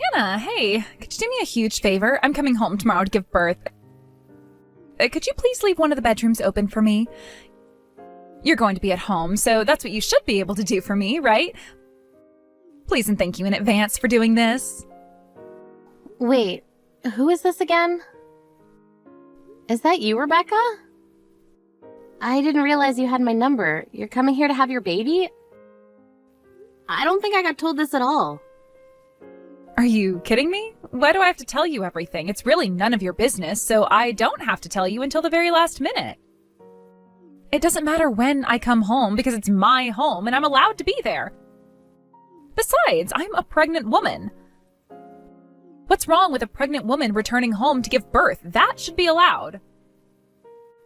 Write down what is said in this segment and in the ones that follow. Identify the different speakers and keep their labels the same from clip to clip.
Speaker 1: Hannah, hey, could you do me a huge favor? I'm coming home tomorrow to give birth. Could you please leave one of the bedrooms open for me? You're going to be at home, so that's what you should be able to do for me, right? Please and thank you in advance for doing this.
Speaker 2: Wait, who is this again? Is that you, Rebecca? I didn't realize you had my number. You're coming here to have your baby? I don't think I got told this at all.
Speaker 1: Are you kidding me? Why do I have to tell you everything? It's really none of your business, so I don't have to tell you until the very last minute. It doesn't matter when I come home because it's my home and I'm allowed to be there. Besides, I'm a pregnant woman. What's wrong with a pregnant woman returning home to give birth? That should be allowed.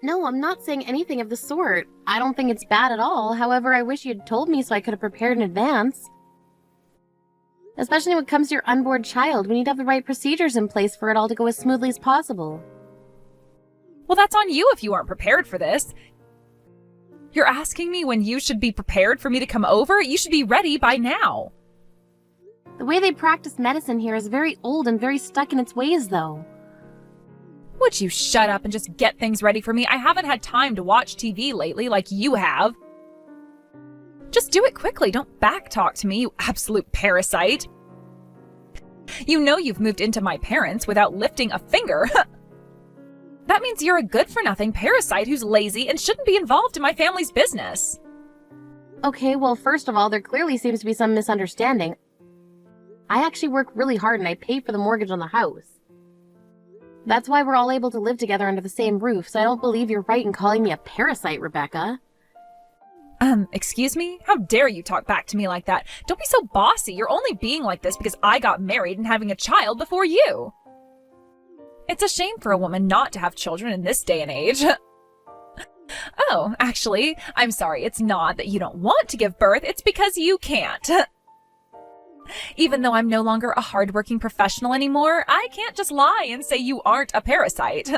Speaker 2: No, I'm not saying anything of the sort. I don't think it's bad at all. However, I wish you'd told me so I could have prepared in advance. Especially when it comes to your unborn child, we need to have the right procedures in place for it all to go as smoothly as possible.
Speaker 1: Well, that's on you if you aren't prepared for this. You're asking me when you should be prepared for me to come over? You should be ready by now.
Speaker 2: The way they practice medicine here is very old and very stuck in its ways, though.
Speaker 1: Would you shut up and just get things ready for me? I haven't had time to watch TV lately like you have. Just do it quickly. Don't backtalk to me, you absolute parasite. You know you've moved into my parents without lifting a finger. That means you're a good-for-nothing parasite who's lazy and shouldn't be involved in my family's business.
Speaker 2: Okay, well, first of all, there clearly seems to be some misunderstanding. I actually work really hard and I pay for the mortgage on the house. That's why we're all able to live together under the same roof, so I don't believe you're right in calling me a parasite, Rebecca.
Speaker 1: Excuse me? How dare you talk back to me like that? Don't be so bossy. You're only being like this because I got married and having a child before you. It's a shame for a woman not to have children in this day and age. Oh, actually, I'm sorry. It's not that you don't want to give birth. It's because you can't. Even though I'm no longer a hardworking professional anymore, I can't just lie and say you aren't a parasite.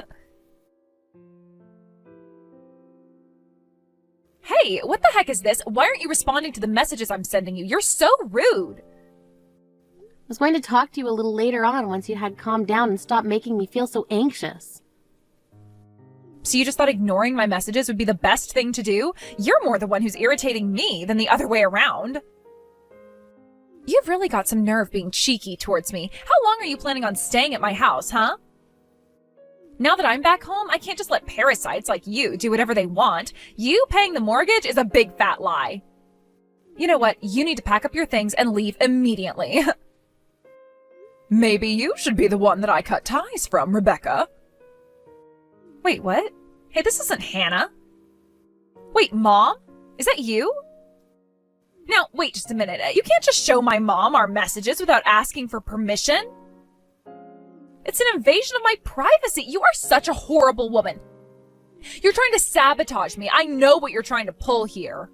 Speaker 1: Hey, what the heck is this? Why aren't you responding to the messages I'm sending you? You're so rude.
Speaker 2: I was going to talk to you a little later on once you had calmed down and stopped making me feel so anxious.
Speaker 1: So you just thought ignoring my messages would be the best thing to do? You're more the one who's irritating me than the other way around. You've really got some nerve being cheeky towards me. How long are you planning on staying at my house, huh? Now that I'm back home, I can't just let parasites like you do whatever they want. You paying the mortgage is a big fat lie. You know what? You need to pack up your things and leave immediately. Maybe you should be the one that I cut ties from, Rebecca. Wait, what? Hey, this isn't Hannah. Wait, Mom? Is that you? Now, wait just a minute. You can't just show my mom our messages without asking for permission. It's an invasion of my privacy. You are such a horrible woman. You're trying to sabotage me. I know what you're trying to pull here.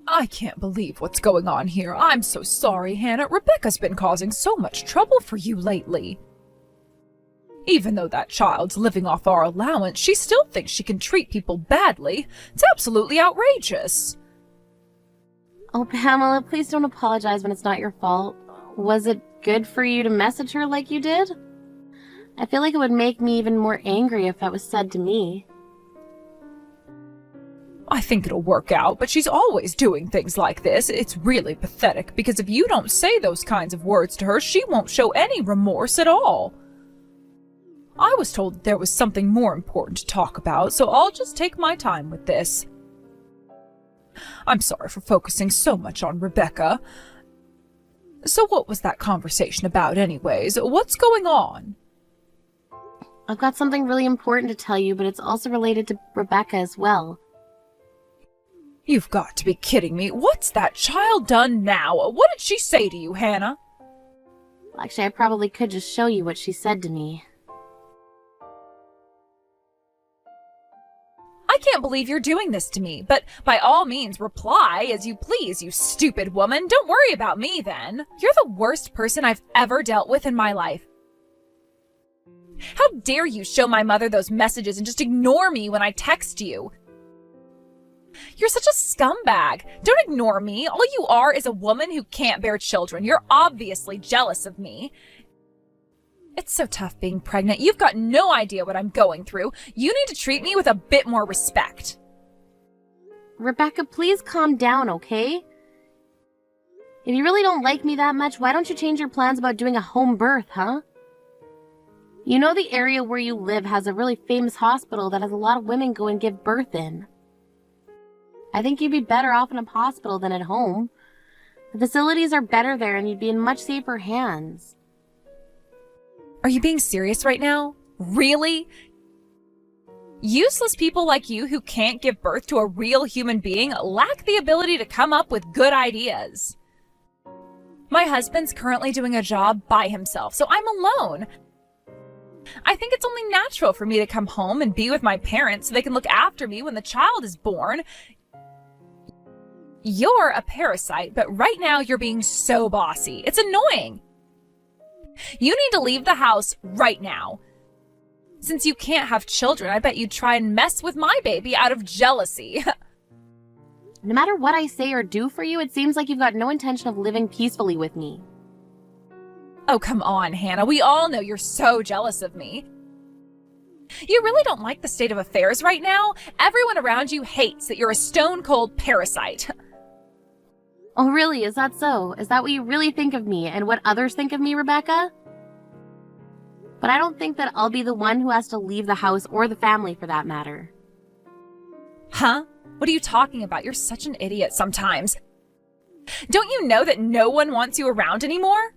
Speaker 1: I can't believe what's going on here. I'm so sorry, Hannah. Rebecca's been causing so much trouble for you lately. Even though that child's living off our allowance, she still thinks she can treat people badly. It's absolutely outrageous.
Speaker 2: Oh, Pamela, please don't apologize when it's not your fault. Was it good for you to message her like you did? I feel like it would make me even more angry if that was said to me.
Speaker 1: I think it'll work out, but she's always doing things like this. It's really pathetic, because if you don't say those kinds of words to her, she won't show any remorse at all. I was told that there was something more important to talk about, so I'll just take my time with this. I'm sorry for focusing so much on Rebecca. So what was that conversation about anyways? What's going on?
Speaker 2: I've got something really important to tell you, but it's also related to Rebecca as well.
Speaker 1: You've got to be kidding me. What's that child done now? What did she say to you, Hannah?
Speaker 2: Actually, I probably could just show you what she said to me.
Speaker 1: I can't believe you're doing this to me, but by all means reply as you please, you stupid woman. Don't worry about me then. You're the worst person I've ever dealt with in my life. How dare you show my mother those messages and just ignore me when I text you? You're such a scumbag. Don't ignore me. All you are is a woman who can't bear children. You're obviously jealous of me. It's so tough being pregnant. You've got no idea what I'm going through. You need to treat me with a bit more respect.
Speaker 2: Rebecca, please calm down, okay? If you really don't like me that much, why don't you change your plans about doing a home birth, huh? You know the area where you live has a really famous hospital that has a lot of women go and give birth in. I think you'd be better off in a hospital than at home. The facilities are better there and you'd be in much safer hands.
Speaker 1: Are you being serious right now? Really? Useless people like you who can't give birth to a real human being lack the ability to come up with good ideas. My husband's currently doing a job by himself, so I'm alone. I think it's only natural for me to come home and be with my parents so they can look after me when the child is born. You're a parasite, but right now you're being so bossy. It's annoying. You need to leave the house right now. Since you can't have children, I bet you'd try and mess with my baby out of jealousy.
Speaker 2: No matter what I say or do for you, it seems like you've got no intention of living peacefully with me.
Speaker 1: Oh, come on, Hannah. We all know you're so jealous of me. You really don't like the state of affairs right now? Everyone around you hates that you're a stone-cold parasite.
Speaker 2: Oh, really? Is that so? Is that what you really think of me and what others think of me, Rebecca? But I don't think that I'll be the one who has to leave the house or the family for that matter.
Speaker 1: Huh? What are you talking about? You're such an idiot sometimes. Don't you know that no one wants you around anymore?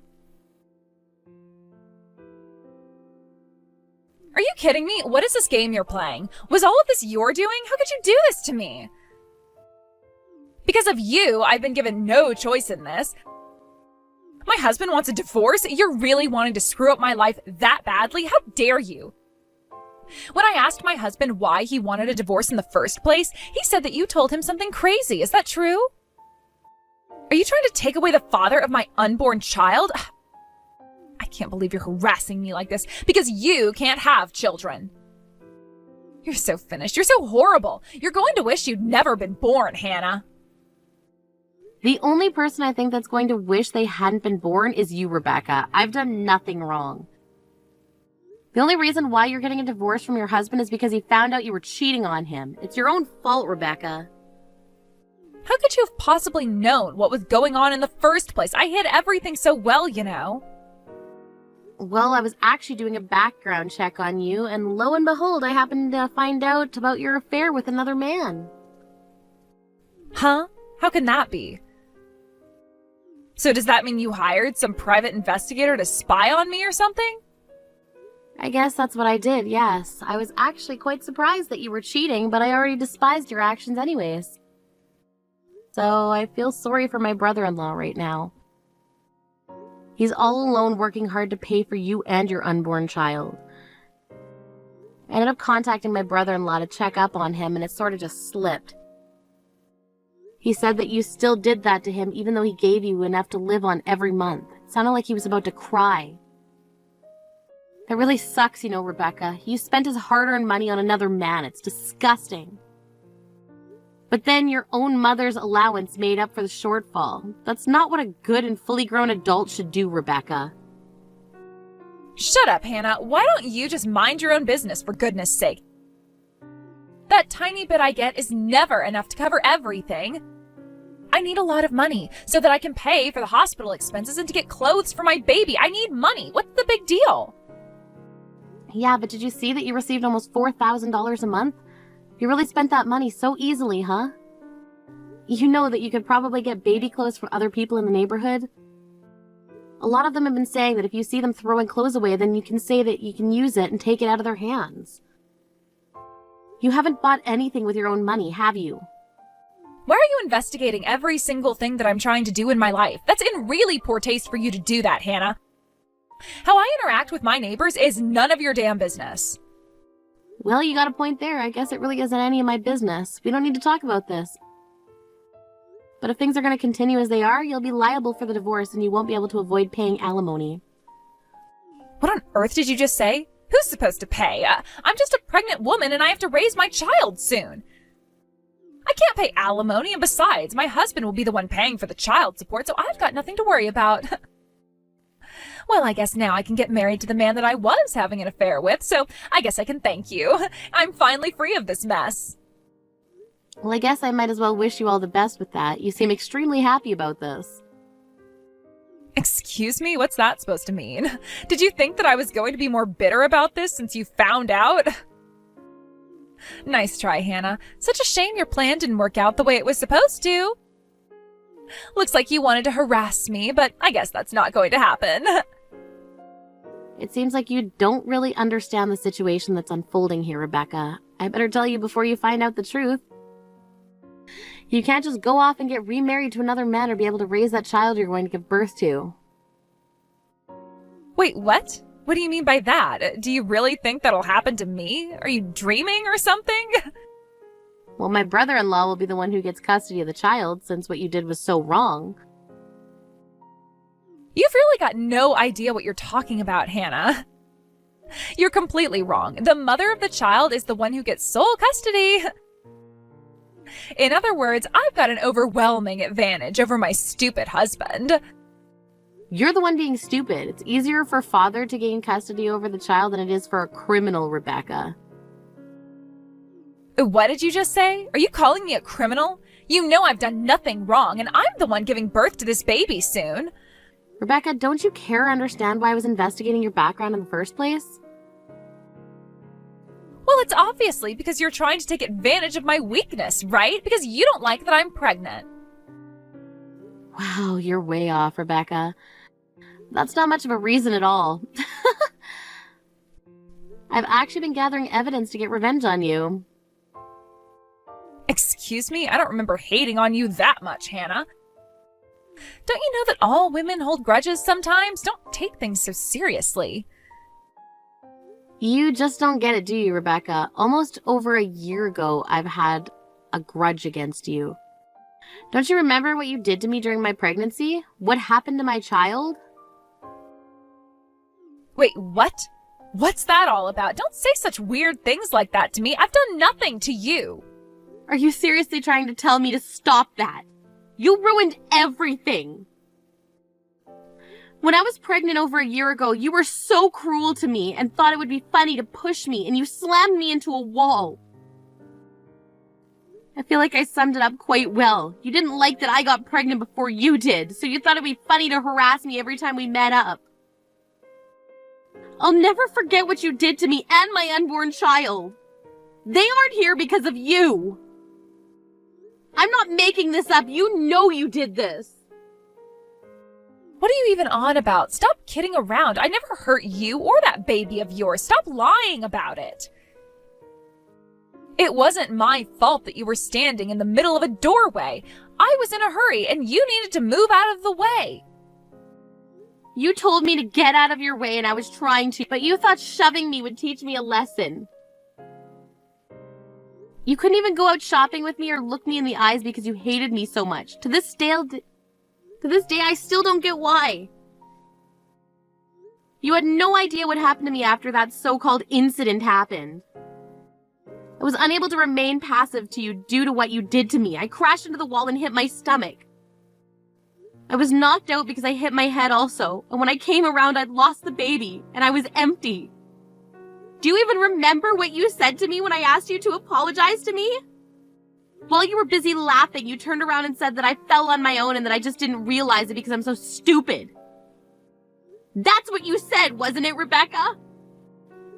Speaker 1: Are you kidding me? What is this game you're playing? Was all of this your doing? How could you do this to me? Because of you, I've been given no choice in this. My husband wants a divorce? You're really wanting to screw up my life that badly? How dare you? When I asked my husband why he wanted a divorce in the first place, he said that you told him something crazy. Is that true? Are you trying to take away the father of my unborn child? I can't believe you're harassing me like this because you can't have children. You're so finished. You're so horrible. You're going to wish you'd never been born, Hannah.
Speaker 2: The only person I think that's going to wish they hadn't been born is you, Rebecca. I've done nothing wrong. The only reason why you're getting a divorce from your husband is because he found out you were cheating on him. It's your own fault, Rebecca.
Speaker 1: How could you have possibly known what was going on in the first place? I hid everything so well, you know.
Speaker 2: Well, I was actually doing a background check on you, and lo and behold, I happened to find out about your affair with another man.
Speaker 1: Huh? How can that be? So does that mean you hired some private investigator to spy on me or something?
Speaker 2: I guess that's what I did, yes. I was actually quite surprised that you were cheating, but I already despised your actions anyways. So I feel sorry for my brother-in-law right now. He's all alone working hard to pay for you and your unborn child. I ended up contacting my brother-in-law to check up on him, and it sort of just slipped. He said that you still did that to him even though he gave you enough to live on every month. It sounded like he was about to cry. That really sucks, you know, Rebecca. You spent his hard-earned money on another man. It's disgusting. But then your own mother's allowance made up for the shortfall. That's not what a good and fully grown adult should do, Rebecca.
Speaker 1: Shut up, Hannah. Why don't you just mind your own business, for goodness sake? That tiny bit I get is never enough to cover everything. I need a lot of money so that I can pay for the hospital expenses and to get clothes for my baby. I need money. What's the big deal?
Speaker 2: Yeah, but did you see that you received almost $4,000 a month? You really spent that money so easily, huh? You know that you could probably get baby clothes from other people in the neighborhood? A lot of them have been saying that if you see them throwing clothes away, then you can say that you can use it and take it out of their hands. You haven't bought anything with your own money, have you?
Speaker 1: Why are you investigating every single thing that I'm trying to do in my life? That's in really poor taste for you to do that, Hannah. How I interact with my neighbors is none of your damn business.
Speaker 2: Well, you got a point there. I guess it really isn't any of my business. We don't need to talk about this. But if things are going to continue as they are, you'll be liable for the divorce and you won't be able to avoid paying alimony.
Speaker 1: What on earth did you just say? Who's supposed to pay? I'm just a pregnant woman and I have to raise my child soon. I can't pay alimony, and besides, my husband will be the one paying for the child support, so I've got nothing to worry about. Well, I guess now I can get married to the man that I was having an affair with, so I guess I can thank you. I'm finally free of this mess.
Speaker 2: Well, I guess I might as well wish you all the best with that. You seem extremely happy about this.
Speaker 1: Excuse me? What's that supposed to mean? Did you think that I was going to be more bitter about this since you found out? Nice try, Hannah. Such a shame your plan didn't work out the way it was supposed to. Looks like you wanted to harass me, but I guess that's not going to happen.
Speaker 2: It seems like you don't really understand the situation that's unfolding here, Rebecca. I better tell you before you find out the truth. You can't just go off and get remarried to another man or be able to raise that child you're going to give birth to.
Speaker 1: Wait, what? What do you mean by that? Do you really think that'll happen to me? Are you dreaming or something?
Speaker 2: Well, my brother-in-law will be the one who gets custody of the child, since what you did was so wrong.
Speaker 1: You've really got no idea what you're talking about, Hannah. You're completely wrong. The mother of the child is the one who gets sole custody. In other words, I've got an overwhelming advantage over my stupid husband.
Speaker 2: You're the one being stupid. It's easier for father to gain custody over the child than it is for a criminal, Rebecca.
Speaker 1: What did you just say? Are you calling me a criminal? You know I've done nothing wrong, and I'm the one giving birth to this baby soon.
Speaker 2: Rebecca, don't you care or understand why I was investigating your background in the first place?
Speaker 1: Well, it's obviously because you're trying to take advantage of my weakness, right? Because you don't like that I'm pregnant.
Speaker 2: Wow, you're way off, Rebecca. That's not much of a reason at all. I've actually been gathering evidence to get revenge on you.
Speaker 1: Excuse me? I don't remember hating on you that much, Hannah. Don't you know that all women hold grudges sometimes? Don't take things so seriously.
Speaker 2: You just don't get it, do you, Rebecca? Almost over a year ago, I've had a grudge against you. Don't you remember what you did to me during my pregnancy? What happened to my child?
Speaker 1: Wait, what? What's that all about? Don't say such weird things like that to me. I've done nothing to you.
Speaker 2: Are you seriously trying to tell me to stop that? You ruined everything. When I was pregnant over a year ago, you were so cruel to me and thought it would be funny to push me, and you slammed me into a wall. I feel like I summed it up quite well. You didn't like that I got pregnant before you did, so you thought it'd be funny to harass me every time we met up. I'll never forget what you did to me and my unborn child. They aren't here because of you. I'm not making this up. You know you did this.
Speaker 1: What are you even on about? Stop kidding around. I never hurt you or that baby of yours. Stop lying about it. It wasn't my fault that you were standing in the middle of a doorway. I was in a hurry and you needed to move out of the way.
Speaker 2: You told me to get out of your way and I was trying to, but you thought shoving me would teach me a lesson. You couldn't even go out shopping with me or look me in the eyes because you hated me so much. To this day, I still don't get why. You had no idea what happened to me after that so-called incident happened. I was unable to remain passive to you due to what you did to me. I crashed into the wall and hit my stomach. I was knocked out because I hit my head also, and when I came around, I'd lost the baby, and I was empty. Do you even remember what you said to me when I asked you to apologize to me? While you were busy laughing, you turned around and said that I fell on my own and that I just didn't realize it because I'm so stupid. That's what you said, wasn't it, Rebecca?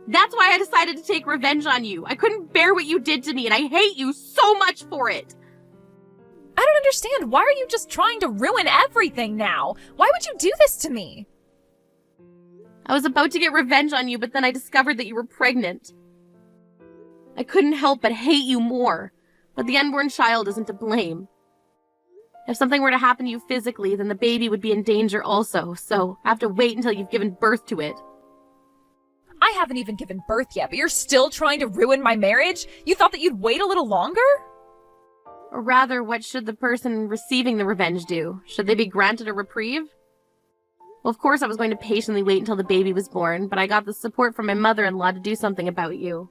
Speaker 2: That's why I decided to take revenge on you. I couldn't bear what you did to me, and I hate you so much for it.
Speaker 1: I don't understand. Why are you just trying to ruin everything now? Why would you do this to me?
Speaker 2: I was about to get revenge on you, but then I discovered that you were pregnant. I couldn't help but hate you more, but the unborn child isn't to blame. If something were to happen to you physically, then the baby would be in danger also, so I have to wait until you've given birth to it.
Speaker 1: I haven't even given birth yet, but you're still trying to ruin my marriage? You thought that you'd wait a little longer?
Speaker 2: Or rather, what should the person receiving the revenge do? Should they be granted a reprieve? Well, of course I was going to patiently wait until the baby was born, but I got the support from my mother-in-law to do something about you.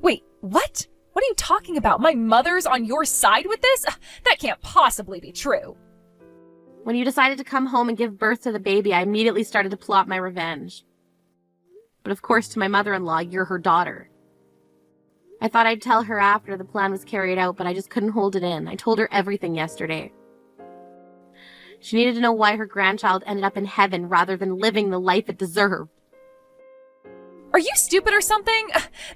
Speaker 1: Wait, what? What are you talking about? My mother's on your side with this? That can't possibly be true.
Speaker 2: When you decided to come home and give birth to the baby, I immediately started to plot my revenge. But of course, to my mother-in-law, you're her daughter. I thought I'd tell her after the plan was carried out, but I just couldn't hold it in. I told her everything yesterday. She needed to know why her grandchild ended up in heaven rather than living the life it deserved.
Speaker 1: Are you stupid or something?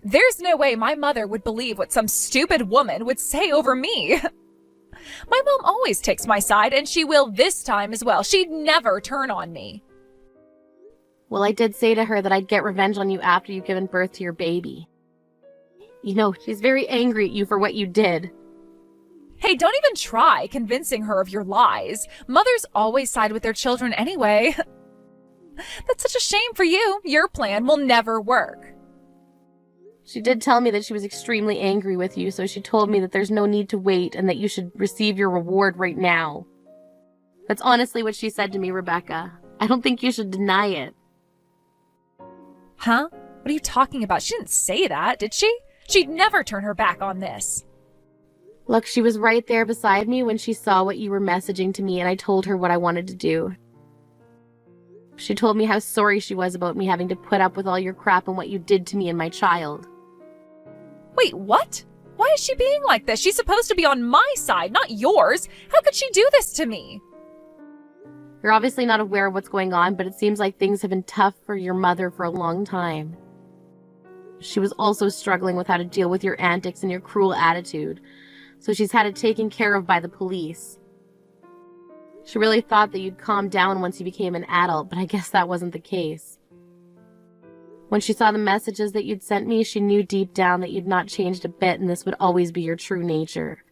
Speaker 1: There's no way my mother would believe what some stupid woman would say over me. My mom always takes my side, and she will this time as well. She'd never turn on me.
Speaker 2: Well, I did say to her that I'd get revenge on you after you've given birth to your baby. You know, she's very angry at you for what you did.
Speaker 1: Hey, don't even try convincing her of your lies. Mothers always side with their children anyway. That's such a shame for you. Your plan will never work.
Speaker 2: She did tell me that she was extremely angry with you, so she told me that there's no need to wait and that you should receive your reward right now. That's honestly what she said to me, Rebecca. I don't think you should deny it.
Speaker 1: Huh? What are you talking about? She didn't say that, did she? She'd never turn her back on this.
Speaker 2: Look, she was right there beside me when she saw what you were messaging to me, and I told her what I wanted to do. She told me how sorry she was about me having to put up with all your crap and what you did to me and my child.
Speaker 1: Wait, what? Why is she being like this? She's supposed to be on my side, not yours. How could she do this to me?
Speaker 2: You're obviously not aware of what's going on, but it seems like things have been tough for your mother for a long time. She was also struggling with how to deal with your antics and your cruel attitude, so she's had it taken care of by the police. She really thought that you'd calm down once you became an adult, but I guess that wasn't the case. When she saw the messages that you'd sent me, she knew deep down that you'd not changed a bit and this would always be your true nature.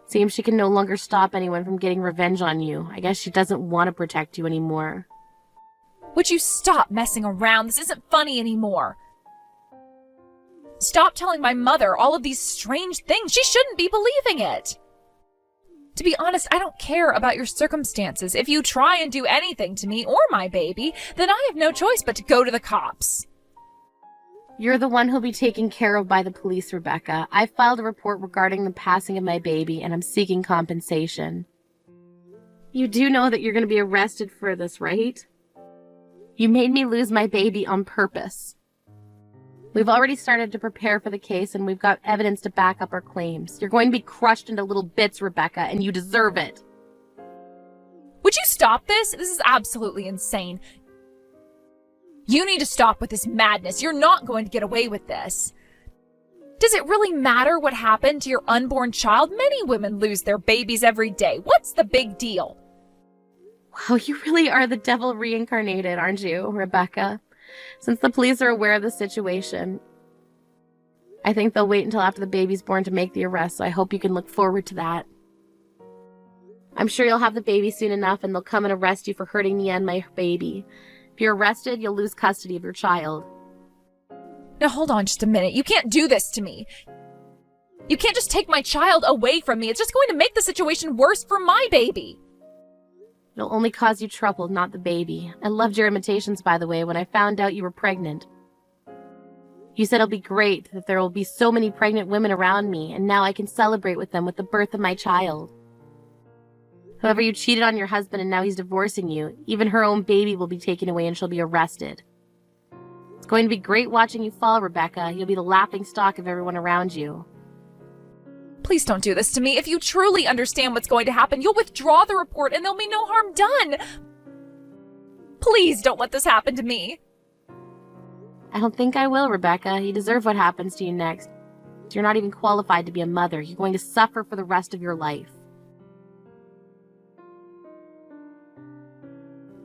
Speaker 2: Seems she can no longer stop anyone from getting revenge on you. I guess she doesn't want to protect you anymore.
Speaker 1: Would you stop messing around? This isn't funny anymore. Stop telling my mother all of these strange things. She shouldn't be believing it. To be honest, I don't care about your circumstances. If you try and do anything to me or my baby, then I have no choice but to go to the cops.
Speaker 2: You're the one who'll be taken care of by the police, Rebecca. I filed a report regarding the passing of my baby, and I'm seeking compensation. You do know that you're going to be arrested for this, right? You made me lose my baby on purpose. We've already started to prepare for the case, and we've got evidence to back up our claims. You're going to be crushed into little bits, Rebecca, and you deserve it.
Speaker 1: Would you stop this? This is absolutely insane. You need to stop with this madness. You're not going to get away with this. Does it really matter what happened to your unborn child? Many women lose their babies every day. What's the big deal?
Speaker 2: Wow, you really are the devil reincarnated, aren't you, Rebecca? Since the police are aware of the situation, I think they'll wait until after the baby's born to make the arrest, so I hope you can look forward to that. I'm sure you'll have the baby soon enough, and they'll come and arrest you for hurting me and my baby. If you're arrested, you'll lose custody of your child.
Speaker 1: Now hold on just a minute. You can't do this to me. You can't just take my child away from me. It's just going to make the situation worse for my baby.
Speaker 2: It'll only cause you trouble, not the baby. I loved your imitations, by the way, when I found out you were pregnant. You said it'll be great, that there will be so many pregnant women around me, and now I can celebrate with them with the birth of my child. However, you cheated on your husband and now he's divorcing you. Even her own baby will be taken away and she'll be arrested. It's going to be great watching you fall, Rebecca. You'll be the laughing stock of everyone around you.
Speaker 1: Please don't do this to me. If you truly understand what's going to happen, you'll withdraw the report and there'll be no harm done. Please don't let this happen to me.
Speaker 2: I don't think I will, Rebecca. You deserve what happens to you next. You're not even qualified to be a mother. You're going to suffer for the rest of your life.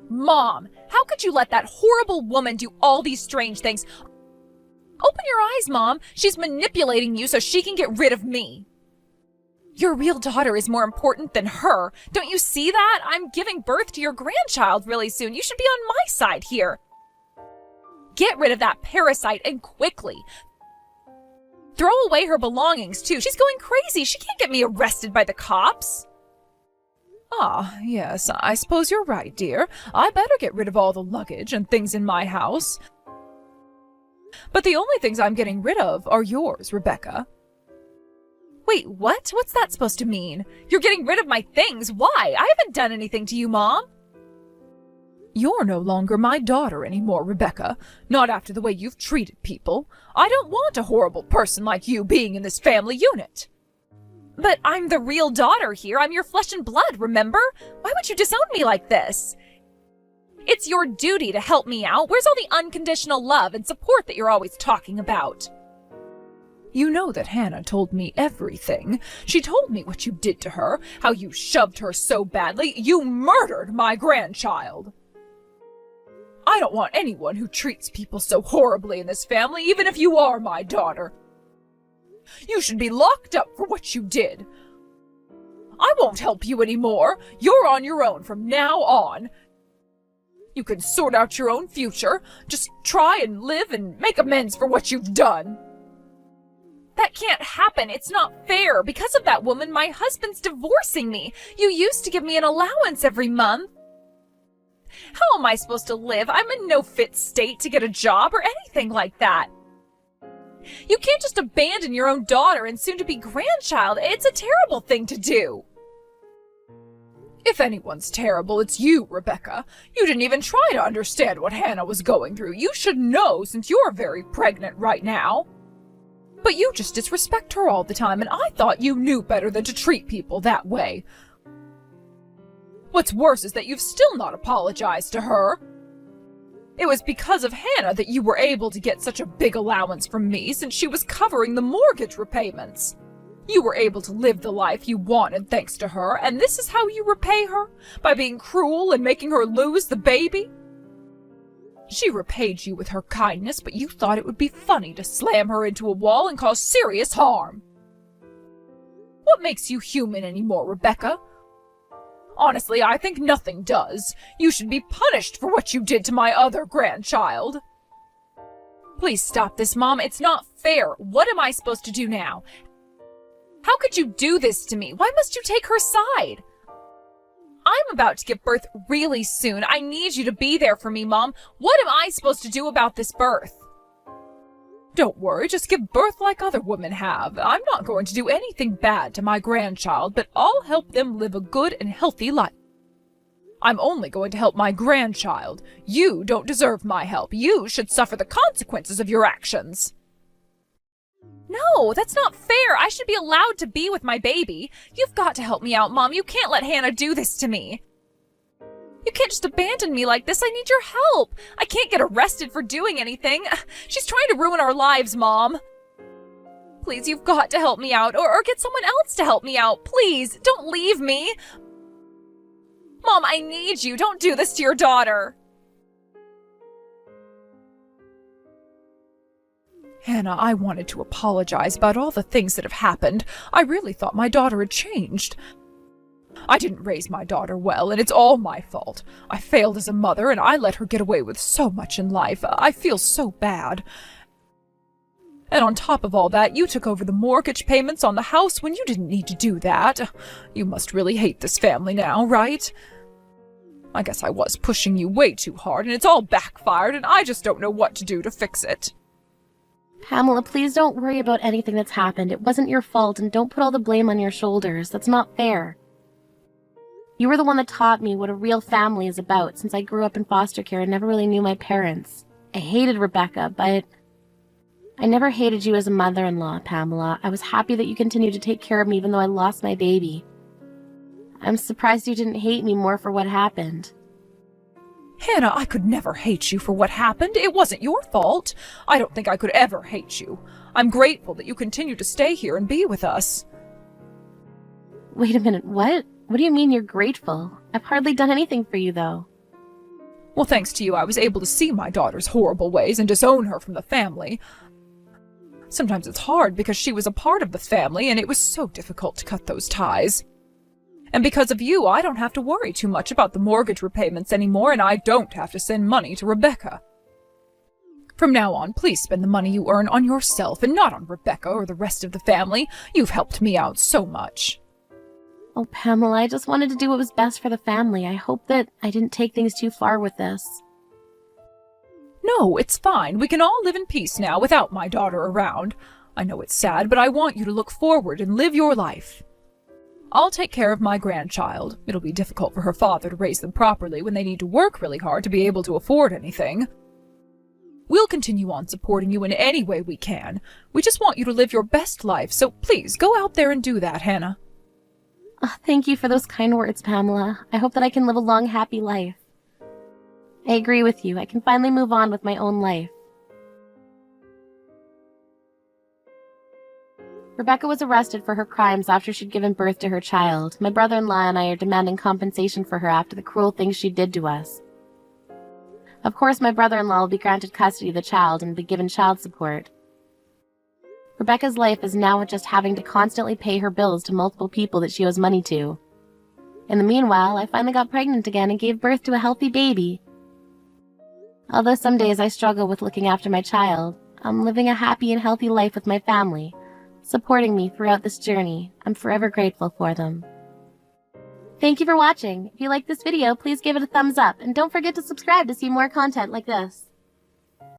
Speaker 1: Mom, how could you let that horrible woman do all these strange things? Open your eyes, Mom. She's manipulating you so she can get rid of me. Your real daughter is more important than her. Don't you see that? I'm giving birth to your grandchild really soon. You should be on my side here. Get rid of that parasite and quickly. Throw away her belongings, too. She's going crazy. She can't get me arrested by the cops. Ah, yes, I suppose you're right, dear. I better get rid of all the luggage and things in my house. But the only things I'm getting rid of are yours, Rebecca. Wait, what? What's that supposed to mean? You're getting rid of my things? Why? I haven't done anything to you, Mom. You're no longer my daughter anymore, Rebecca. Not after the way you've treated people. I don't want a horrible person like you being in this family unit. But I'm the real daughter here. I'm your flesh and blood, remember? Why would you disown me like this? It's your duty to help me out. Where's all the unconditional love and support that you're always talking about? You know that Hannah told me everything. She told me what you did to her, how you shoved her so badly. You murdered my grandchild. I don't want anyone who treats people so horribly in this family, even if you are my daughter. You should be locked up for what you did. I won't help you anymore. You're on your own from now on. You can sort out your own future. Just try and live and make amends for what you've done. That can't happen. It's not fair. Because of that woman, my husband's divorcing me. You used to give me an allowance every month. How am I supposed to live? I'm in no fit state to get a job or anything like that. You can't just abandon your own daughter and soon-to-be grandchild. It's a terrible thing to do. If anyone's terrible, it's you, Rebecca. You didn't even try to understand what Hannah was going through. You should know since you're very pregnant right now. But you just disrespect her all the time, and I thought you knew better than to treat people that way. What's worse is that you've still not apologized to her. It was because of Hannah that you were able to get such a big allowance from me since she was covering the mortgage repayments. You were able to live the life you wanted thanks to her, and this is how you repay her? By being cruel and making her lose the baby? She repaid you with her kindness, but you thought it would be funny to slam her into a wall and cause serious harm. What makes you human anymore, Rebecca? Honestly, I think nothing does. You should be punished for what you did to my other grandchild. Please stop this, Mom. It's not fair. What am I supposed to do now? How could you do this to me? Why must you take her side? I'm about to give birth really soon. I need you to be there for me, Mom. What am I supposed to do about this birth? Don't worry, just give birth like other women have. I'm not going to do anything bad to my grandchild, but I'll help them live a good and healthy life. I'm only going to help my grandchild. You don't deserve my help. You should suffer the consequences of your actions. No, that's not fair. I should be allowed to be with my baby. You've got to help me out, Mom. You can't let Hannah do this to me. You can't just abandon me like this. I need your help. I can't get arrested for doing anything. She's trying to ruin our lives, Mom. Please, you've got to help me out, or get someone else to help me out. Please, don't leave me. Mom, I need you. Don't do this to your daughter. Hannah, I wanted to apologize about all the things that have happened. I really thought my daughter had changed. I didn't raise my daughter well, and it's all my fault. I failed as a mother, and I let her get away with so much in life. I feel so bad. And on top of all that, you took over the mortgage payments on the house when you didn't need to do that. You must really hate this family now, right? I guess I was pushing you way too hard, and it's all backfired, and I just don't know what to do to fix it.
Speaker 2: Pamela, please don't worry about anything that's happened. It wasn't your fault, and don't put all the blame on your shoulders. That's not fair. You were the one that taught me what a real family is about, since I grew up in foster care and never really knew my parents. I hated Rebecca, but I never hated you as a mother-in-law, Pamela. I was happy that you continued to take care of me even though I lost my baby. I'm surprised you didn't hate me more for what happened.
Speaker 1: Hannah, I could never hate you for what happened. It wasn't your fault. I don't think I could ever hate you. I'm grateful that you continue to stay here and be with us.
Speaker 2: Wait a minute, what? What do you mean you're grateful? I've hardly done anything for you, though.
Speaker 1: Well, thanks to you, I was able to see my daughter's horrible ways and disown her from the family. Sometimes it's hard because she was a part of the family, and it was so difficult to cut those ties. And because of you, I don't have to worry too much about the mortgage repayments anymore, and I don't have to send money to Rebecca. From now on, please spend the money you earn on yourself and not on Rebecca or the rest of the family. You've helped me out so much.
Speaker 2: Oh, Pamela, I just wanted to do what was best for the family. I hope that I didn't take things too far with this.
Speaker 1: No, it's fine. We can all live in peace now without my daughter around. I know it's sad, but I want you to look forward and live your life. I'll take care of my grandchild. It'll be difficult for her father to raise them properly when they need to work really hard to be able to afford anything. We'll continue on supporting you in any way we can. We just want you to live your best life, so please go out there and do that, Hannah.
Speaker 2: Oh, thank you for those kind words, Pamela. I hope that I can live a long, happy life. I agree with you. I can finally move on with my own life. Rebecca was arrested for her crimes after she'd given birth to her child. My brother-in-law and I are demanding compensation for her after the cruel things she did to us. Of course, my brother-in-law will be granted custody of the child and be given child support. Rebecca's life is now just having to constantly pay her bills to multiple people that she owes money to. In the meanwhile, I finally got pregnant again and gave birth to a healthy baby. Although some days I struggle with looking after my child, I'm living a happy and healthy life with my family, supporting me throughout this journey. I'm forever grateful for them. Thank you for watching. If you liked this video, please give it a thumbs up, and don't forget to subscribe to see more content like this.